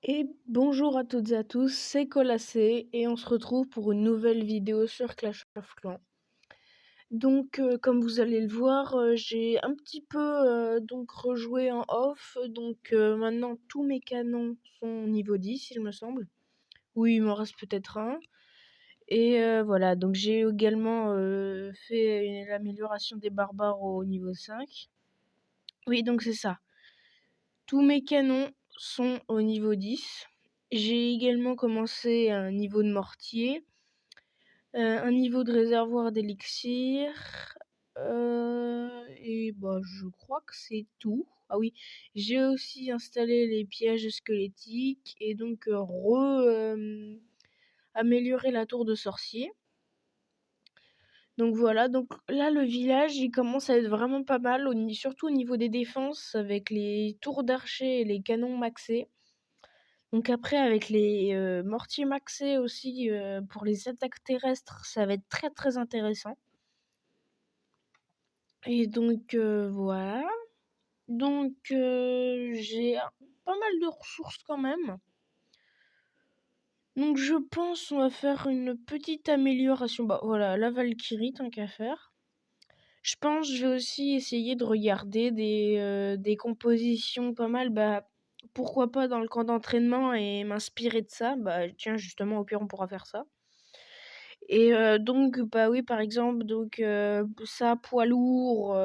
Et bonjour à toutes et à tous, c'est Colacé et on se retrouve pour une nouvelle vidéo sur Clash of Clans. Donc comme vous allez le voir, j'ai un petit peu donc rejoué en off, donc maintenant tous mes canons sont niveau 10 il me semble. Oui, il m'en reste peut-être un. Et voilà, donc j'ai également fait l'amélioration des barbares au niveau 5. Oui, donc c'est ça. Tous mes canons sont au niveau 10. J'ai également commencé un niveau de mortier, un niveau de réservoir d'élixir, et bah, je crois que c'est tout. Ah oui, j'ai aussi installé les pièges squelettiques et donc amélioré la tour de sorcier. Donc voilà, donc là le village il commence à être vraiment pas mal, surtout au niveau des défenses avec les tours d'archers et les canons maxés. Donc après avec les mortiers maxés aussi pour les attaques terrestres, ça va être très très intéressant. Et donc voilà. Donc j'ai pas mal de ressources quand même. Donc je pense on va faire une petite amélioration. Bah voilà, la Valkyrie tant qu'à faire. Je pense je vais aussi essayer de regarder des compositions pas mal. Bah pourquoi pas dans le camp d'entraînement et m'inspirer de ça. Bah tiens justement au pire on pourra faire ça. Et donc bah oui par exemple donc ça poids lourd,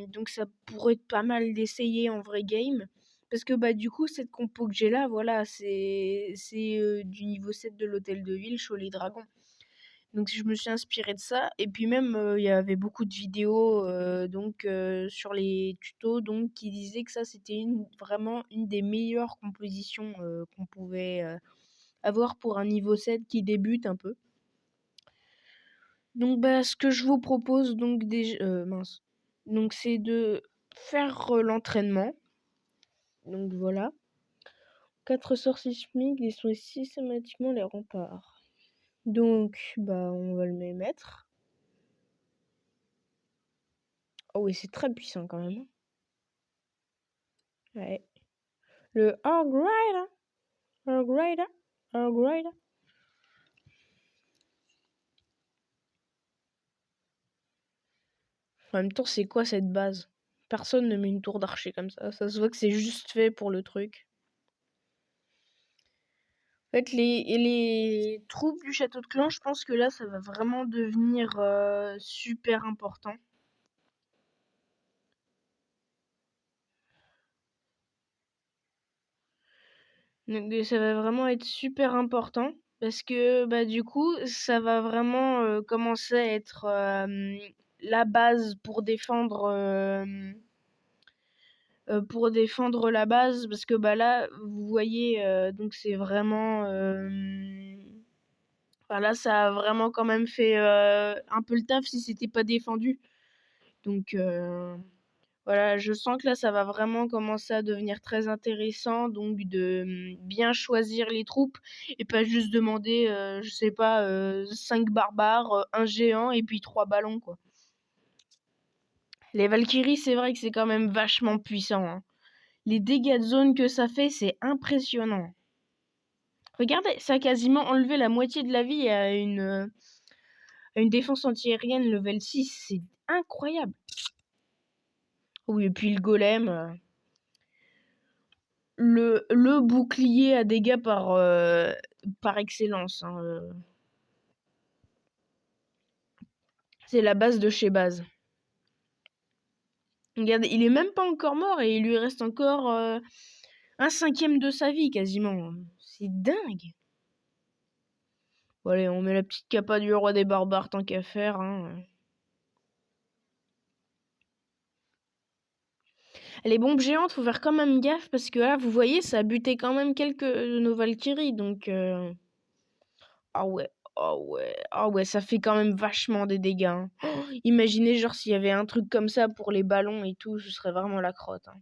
donc ça pourrait être pas mal d'essayer en vrai game. Parce que bah du coup cette compo que j'ai là voilà c'est du niveau 7 de l'hôtel de ville, Cholet Dragon. Donc je me suis inspirée de ça et puis même il y avait beaucoup de vidéos donc sur les tutos donc qui disaient que ça c'était vraiment une des meilleures compositions qu'on pouvait avoir pour un niveau 7 qui débute un peu. Donc bah ce que je vous propose donc donc c'est de faire l'entraînement. Donc voilà. 4 sorts sismiques détruisent systématiquement les remparts. Donc bah on va le mettre. Oh oui, c'est très puissant quand même. Ouais. Le Upgrader. Upgrader. Upgrader. En même temps, c'est quoi cette base? Personne ne met une tour d'archer comme ça. Ça se voit que c'est juste fait pour le truc. En fait, les troupes du château de clan, je pense que là, ça va vraiment devenir super important. Donc, ça va vraiment être super important parce que bah du coup, ça va vraiment commencer à être la base pour défendre la base parce que bah là, vous voyez, donc c'est vraiment enfin, là, ça a vraiment quand même fait un peu le taf si c'était pas défendu. Donc voilà, je sens que là, ça va vraiment commencer à devenir très intéressant, donc de bien choisir les troupes et pas juste demander, je sais pas, 5 barbares, un géant et puis 3 ballons, quoi. Les Valkyries, c'est vrai que c'est quand même vachement puissant, hein. Les dégâts de zone que ça fait, c'est impressionnant. Regardez, ça a quasiment enlevé la moitié de la vie à une défense antiaérienne level 6, c'est incroyable. Oui, et puis le golem, le bouclier à dégâts par excellence, hein, c'est la base de chez base. Regardez, il est même pas encore mort et il lui reste encore un cinquième de sa vie quasiment. C'est dingue. Bon, allez, on met la petite capa du roi des barbares tant qu'à faire, hein. Les bombes géantes, faut faire quand même gaffe parce que là, vous voyez, ça a buté quand même quelques de nos Valkyries, donc ah ouais, ah ouais, ah ouais, ça fait quand même vachement des dégâts, hein. Oh, imaginez genre s'il y avait un truc comme ça pour les ballons et tout, ce serait vraiment la crotte, hein.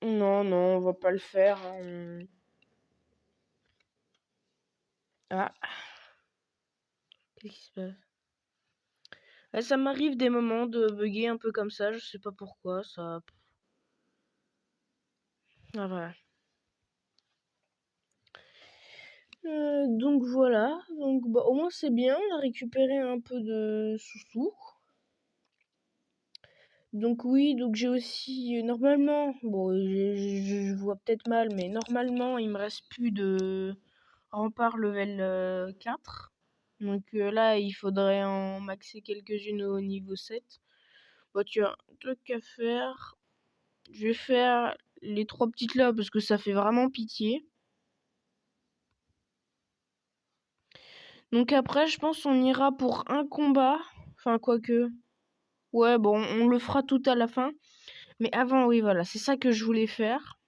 Non, non, on va pas le faire, hein. Ah, qu'est-ce qui se passe? Ouais, ça m'arrive des moments de bugger un peu comme ça, je sais pas pourquoi, ça. Ah, voilà. Donc voilà, donc bah, au moins c'est bien, on a récupéré un peu de sous-sous. Donc oui, donc j'ai aussi normalement, bon je vois peut-être mal, mais normalement il me reste plus de rempart level 4. Donc là il faudrait en maxer quelques-unes au niveau 7. Bah tu as un truc à faire. Je vais faire les 3 petites là parce que ça fait vraiment pitié. Donc après je pense on ira pour un combat. Enfin quoique. Ouais bon on le fera tout à la fin. Mais avant oui voilà c'est ça que je voulais faire.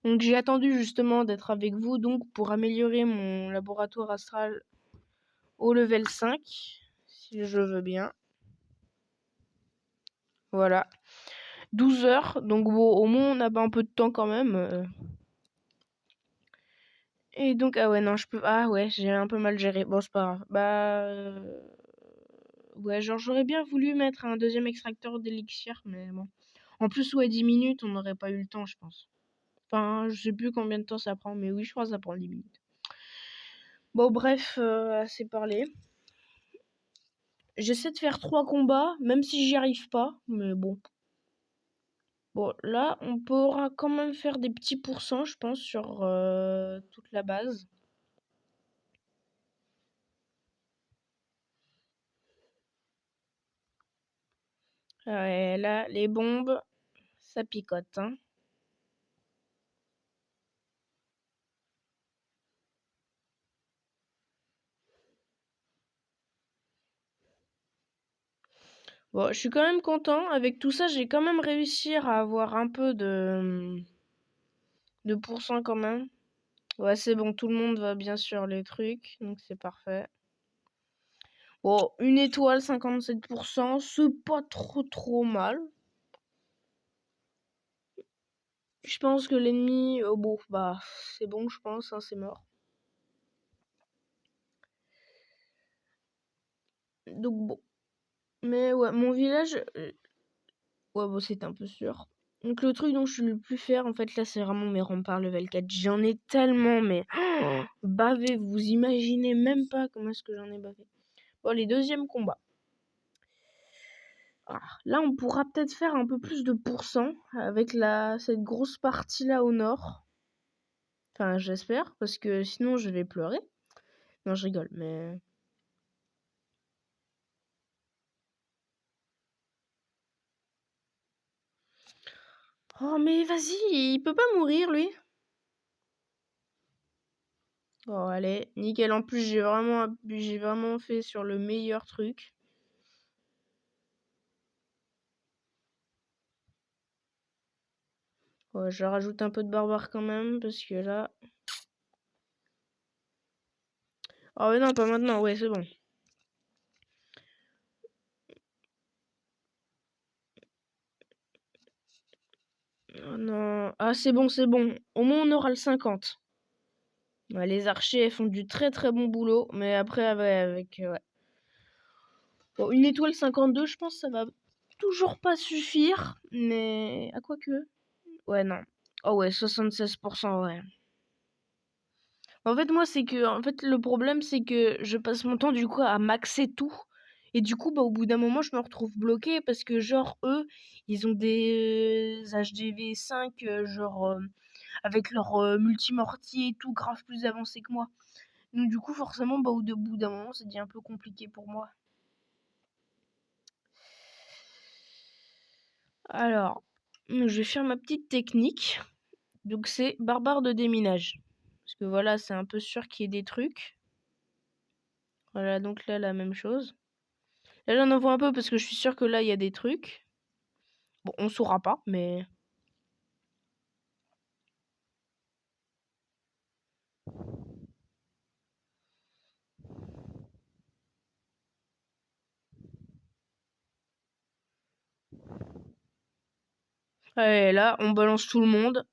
Donc j'ai attendu justement d'être avec vous donc pour améliorer mon laboratoire astral au level 5. Si je veux bien. Voilà. 12 heures. Donc bon au moins on a un peu de temps quand même. Et donc ah ouais non je peux. Ah ouais j'ai un peu mal géré. Bon c'est pas grave. Ouais, genre j'aurais bien voulu mettre un deuxième extracteur d'élixir, mais bon. En plus, ouais, 10 minutes, on n'aurait pas eu le temps, je pense. Enfin, je sais plus combien de temps ça prend, mais oui, je crois que ça prend 10 minutes. Bon, bref, assez parlé. J'essaie de faire 3 combats, même si j'y arrive pas, mais bon. Bon, là, on pourra quand même faire des petits pourcents, je pense, sur toute la base. Ouais, là, les bombes, ça picote, hein. Bon, je suis quand même content. Avec tout ça, j'ai quand même réussi à avoir un peu de pourcents quand même. Ouais, c'est bon, tout le monde va bien sur les trucs, donc c'est parfait. Bon, une étoile, 57%, c'est pas trop mal. Je pense que l'ennemi, bon, bah, c'est bon, je pense, hein, c'est mort. Donc bon. Mais ouais, mon village, ouais, bon, c'est un peu sûr. Donc le truc dont je suis le plus fier, en fait, là, c'est vraiment mes remparts level 4. J'en ai tellement, mais bavé, vous imaginez même pas comment est-ce que j'en ai bavé. Bon, les deuxièmes combats. Ah, là, on pourra peut-être faire un peu plus de pourcents avec cette grosse partie-là au nord. Enfin, j'espère, parce que sinon, je vais pleurer. Non, je rigole, mais... Oh, mais vas-y, il peut pas mourir, lui. Bon, allez, nickel. En plus, j'ai vraiment fait sur le meilleur truc. Ouais, je rajoute un peu de barbare quand même, parce que là... Oh, mais non, pas maintenant, ouais, c'est bon. Oh non... Ah, c'est bon, c'est bon. Au moins, on aura le 50. Ouais, les archers font du très bon boulot, mais après, ouais, ouais. Bon, une étoile 52, je pense que ça va toujours pas suffire, mais à quoi que... Ouais, non. Oh ouais, 76%, ouais. En fait, moi, c'est que... En fait, le problème, c'est que je passe mon temps, du coup, à maxer tout. Et du coup, bah, au bout d'un moment, je me retrouve bloquée parce que, genre, eux, ils ont des HDV 5, genre, avec leur multimortier et tout, grave plus avancé que moi. Donc, du coup, forcément, bah, au bout d'un moment, ça devient un peu compliqué pour moi. Alors, je vais faire ma petite technique. Donc c'est barbare de déminage. Parce que voilà, c'est un peu sûr qu'il y ait des trucs. Voilà, donc là, la même chose. Là, j'en envoie un peu parce que je suis sûr que là, il y a des trucs. Bon, on saura pas, mais... Allez, là, on balance tout le monde.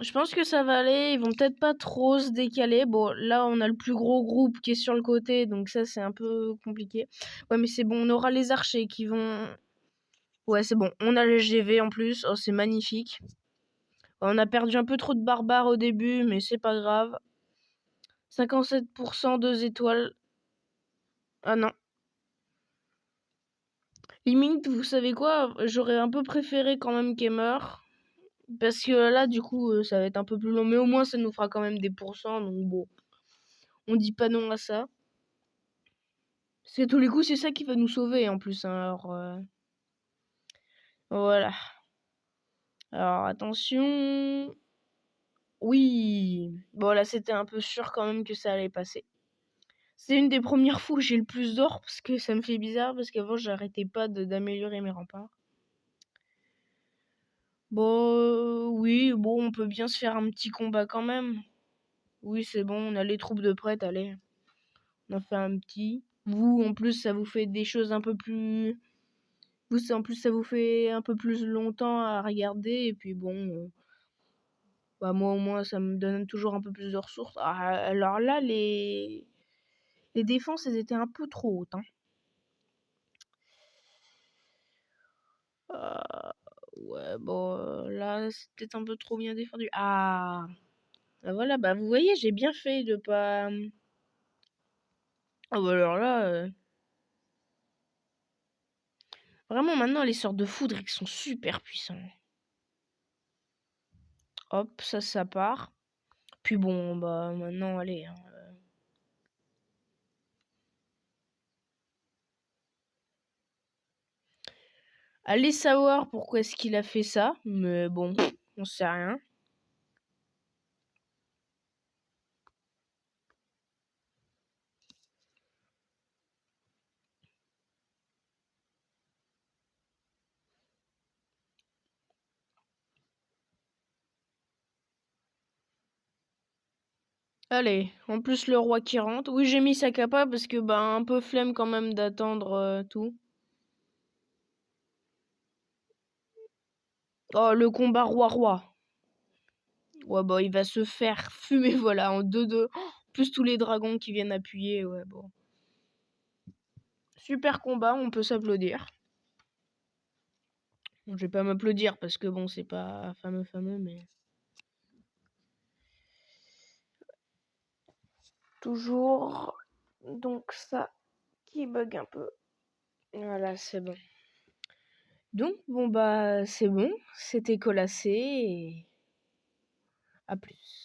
Je pense que ça va aller. Ils vont peut-être pas trop se décaler. Bon, là, on a le plus gros groupe qui est sur le côté, donc ça, c'est un peu compliqué. Ouais, mais c'est bon, on aura les archers qui vont... Ouais, c'est bon. On a les GV en plus. Oh, c'est magnifique. On a perdu un peu trop de barbares au début, mais c'est pas grave. 57%, 2 étoiles. Ah non. Limite, vous savez quoi? J'aurais un peu préféré quand même qu'elle meure. Parce que là, du coup, ça va être un peu plus long. Mais au moins, ça nous fera quand même des pourcents. Donc bon, on dit pas non à ça. Parce qu'à tous les coups, c'est ça qui va nous sauver en plus. Hein. Alors, voilà. Alors, attention. Oui. Bon, là, c'était un peu sûr quand même que ça allait passer. C'est une des premières fois où j'ai le plus d'or. Parce que ça me fait bizarre. Parce qu'avant, j'arrêtais pas d'améliorer mes remparts. Bon, oui, bon, on peut bien se faire un petit combat quand même. Oui, c'est bon, on a les troupes de prête, allez. On en fait un petit. Vous, en plus, ça vous fait des choses un peu plus... Vous, en plus, ça vous fait un peu plus longtemps à regarder. Et puis bon, bah moi, au moins, ça me donne toujours un peu plus de ressources. Ah, alors là, les défenses, elles étaient un peu trop hautes. Hein. Ouais, bon, là, c'est peut-être un peu trop bien défendu. Ah, bah voilà, bah vous voyez, j'ai bien fait de pas... Ah bah alors là... Vraiment, maintenant, les sorts de foudre, ils sont super puissants. Hop, ça part. Puis bon, bah maintenant, allez. Hein. Allez savoir pourquoi est-ce qu'il a fait ça. Mais bon, on sait rien. Allez, en plus le roi qui rentre. Oui, j'ai mis sa capa parce que bah un peu flemme quand même d'attendre tout. Oh, le combat roi-roi. Ouais, bah il va se faire fumer, voilà, en 2-2. Plus tous les dragons qui viennent appuyer, ouais, bon. Super combat, on peut s'applaudir. Bon, je vais pas m'applaudir parce que bon, c'est pas fameux, mais... Toujours... Donc ça qui bug un peu. Voilà, c'est bon. Donc, bon, bah, c'est bon. C'était Colassé et à plus.